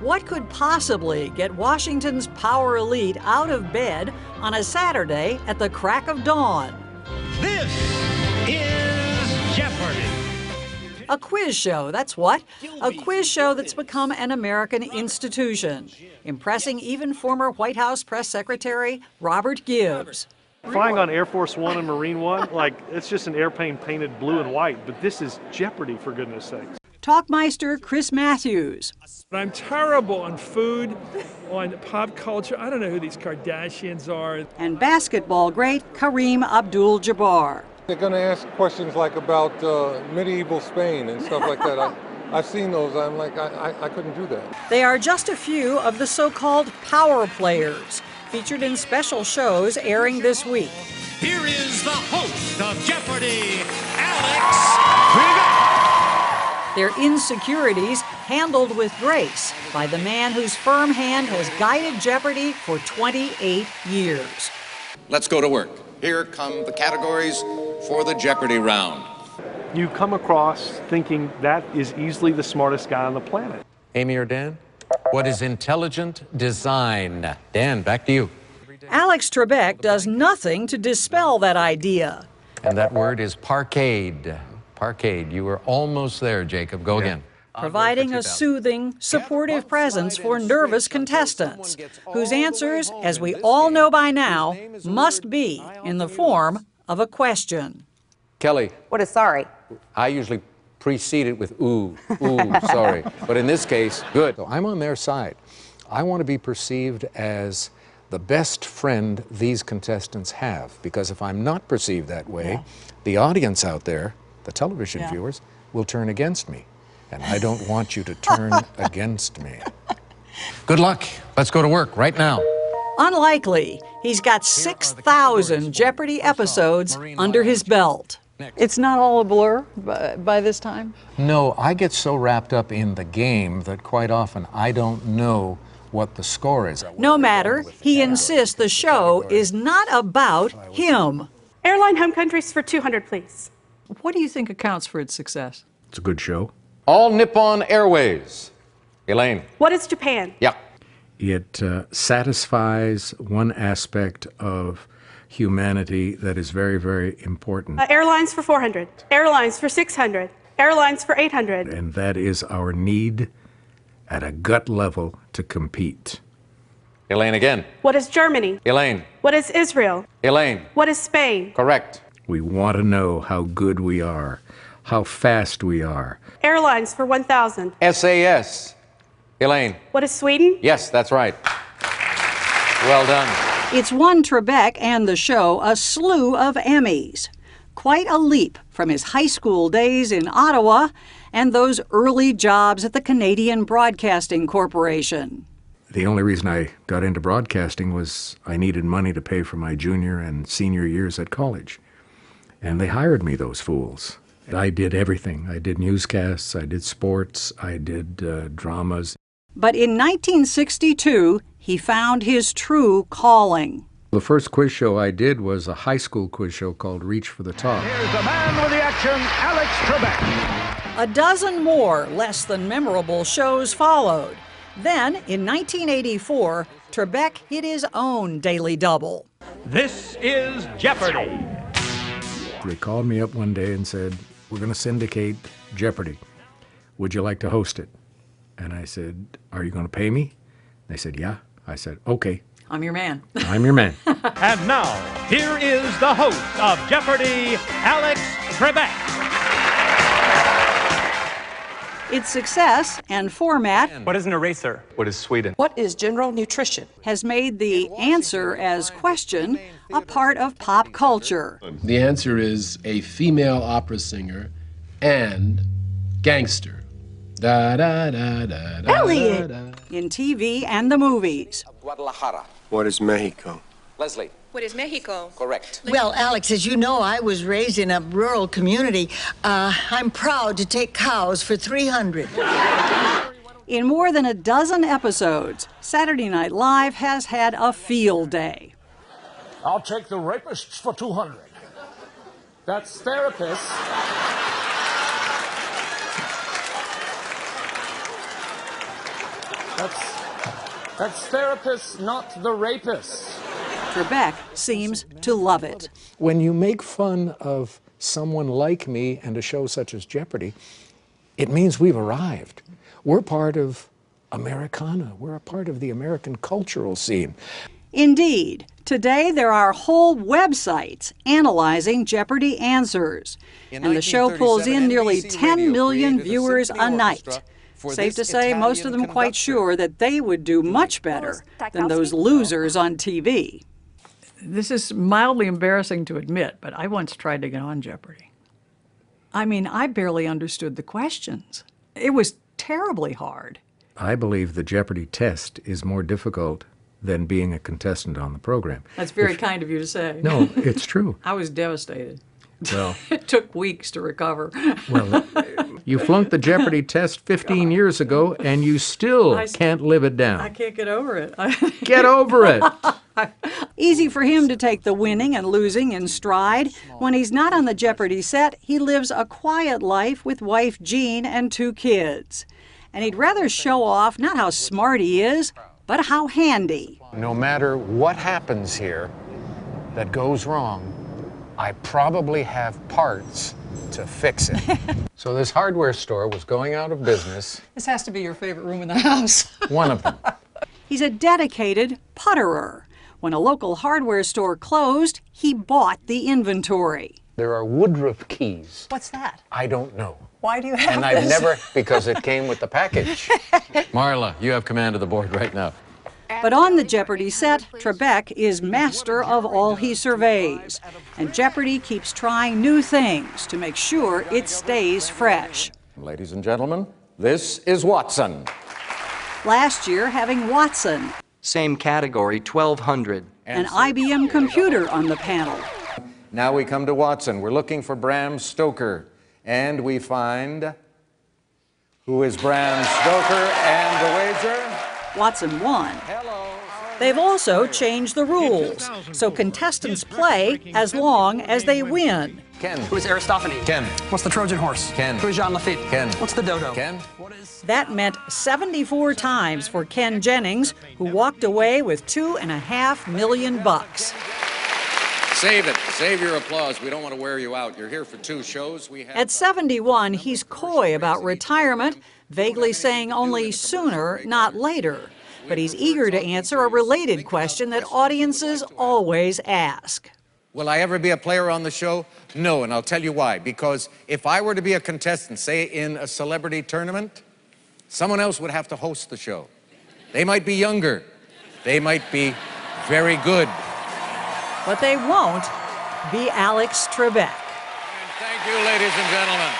What could possibly get Washington's power elite out of bed on a Saturday at the crack of dawn? This is Jeopardy! A quiz show, that's what. A quiz show that's become an American institution, impressing even former White House Press Secretary Robert Gibbs. Flying on Air Force One and Marine One, like, it's just an airplane painted blue and white, but this is Jeopardy, for goodness sakes. Talkmeister Chris Matthews. I'm terrible on food, on pop culture. I don't know who these Kardashians are. And basketball great Kareem Abdul-Jabbar. They're going to ask questions like about medieval Spain and stuff like that. I've seen those. I'm like, I couldn't do that. They are just a few of the so-called power players featured in special shows airing this week. Here is the host of Jeopardy, Alex Trebek. Their insecurities handled with grace by the man whose firm hand has guided Jeopardy for 28 years. Let's go to work. Here come the categories for the Jeopardy round. You come across thinking that is easily the smartest guy on the planet. Amy or Dan? What is intelligent design? Dan, back to you. Alex Trebek does nothing to dispel that idea. And that word is parkade. Parkade. You were almost there, Jacob. Go again. Providing a soothing, supportive presence for nervous contestants, whose answers, as we all know by now, must be in the form of a question. Kelly. What is sorry? I usually precede it with ooh, sorry. But in this case, good. So I'm on their side. I want to be perceived as the best friend these contestants have, because if I'm not perceived that way, the audience out there, the television viewers, will turn against me. And I don't want you to turn against me. Good luck. Let's go to work right now. Unlikely. He's got 6,000 Jeopardy episodes under his belt. It's not all a blur by this time? No, I get so wrapped up in the game that quite often I don't know what the score is. No matter, he insists the show is not about him. Airline home countries for 200, please. What do you think accounts for its success? It's a good show. All Nippon Airways. Elaine. What is Japan? Yeah. It satisfies one aspect of humanity that is very, very important. Airlines for 400. Airlines for 600. Airlines for 800. And that is our need at a gut level to compete. Elaine again. What is Germany? Elaine. What is Israel? Elaine. What is Spain? Correct. We want to know how good we are, how fast we are. Airlines for 1,000. SAS. Elaine. What is Sweden? Yes, that's right. Well done. It's won Trebek and the show a slew of Emmys. Quite a leap from his high school days in Ottawa and those early jobs at the Canadian Broadcasting Corporation. The only reason I got into broadcasting was I needed money to pay for my junior and senior years at college. And they hired me, those fools. I did everything. I did newscasts, I did sports, I did dramas. But in 1962, he found his true calling. The first quiz show I did was a high school quiz show called Reach for the Top. Here's the man with the action, Alex Trebek. A dozen more less than memorable shows followed. Then, in 1984, Trebek hit his own daily double. This is Jeopardy! They called me up one day and said, "We're going to syndicate Jeopardy. Would you like to host it?" And I said, "Are you going to pay me?" They said, "Yeah." I said, "Okay." I'm your man. I'm your man. And now, here is the host of Jeopardy, Alex Trebek. Its success and format What is an eraser? What is Sweden? What is general nutrition? has made the answer as question a part of pop culture. The answer is a female opera singer and gangster. Da da da da da. Elliot! Da, da. In TV and the movies. Guadalajara. What is Mexico? Leslie. What is Mexico? Correct. Well, Alex, as you know, I was raised in a rural community. I'm proud to take cows for 300. In more than a dozen episodes, Saturday Night Live has had a field day. I'll take the rapists for 200. That's therapist. That's therapists, not the rapists. Trebek seems to love it. When you make fun of someone like me and a show such as Jeopardy, it means we've arrived. We're part of Americana. We're a part of the American cultural scene. Indeed, today there are whole websites analyzing Jeopardy answers, and the show pulls in nearly 10 million viewers a night. Safe to say, most of them quite sure that they would do much better than those losers on TV. This is mildly embarrassing to admit, but I once tried to get on Jeopardy. I mean, I barely understood the questions. It was terribly hard. I believe the Jeopardy test is more difficult than being a contestant on the program. That's very kind of you to say. No, it's true. I was devastated. Well, it took weeks to recover. Well, you flunked the Jeopardy test 15 years ago, and you still can't live it down. I can't get over it. Get over it. Easy for him to take the winning and losing in stride. When he's not on the Jeopardy set, he lives a quiet life with wife Jean and 2 kids. And he'd rather show off not how smart he is, but how handy. No matter what happens here that goes wrong, I probably have parts to fix it. So this hardware store was going out of business. This has to be your favorite room in the house. One of them. He's a dedicated putterer. When a local hardware store closed, he bought the inventory. There are Woodruff keys. What's that? I don't know. Why do you have And I've never, because it came with the package. Marla, you have command of the board right now. But on the Jeopardy set, Trebek is master of all he surveys. And Jeopardy keeps trying new things to make sure it stays fresh. Ladies and gentlemen, this is Watson. Last year, having Watson, same category, 1,200. an IBM computer on the panel. Now we come to Watson. We're looking for Bram Stoker. And we find who is Bram Stoker and the wager? Watson won. They've also changed the rules, so contestants play as long as they win. Ken. Who is Aristophanes? Ken. What's the Trojan horse? Ken. Who is Jean Lafitte? Ken. What's the dodo? Ken. That meant 74 times for Ken Jennings, who walked away with $2.5 million. Save it. Save your applause. We don't want to wear you out. You're here for 2 shows. At 71, he's coy about retirement, vaguely saying only sooner, not later. But he's eager to answer a related question that audiences always ask. Will I ever be a player on the show? No, and I'll tell you why. Because if I were to be a contestant, say in a celebrity tournament, someone else would have to host the show. They might be younger. They might be very good. But they won't be Alex Trebek. Thank you, ladies and gentlemen.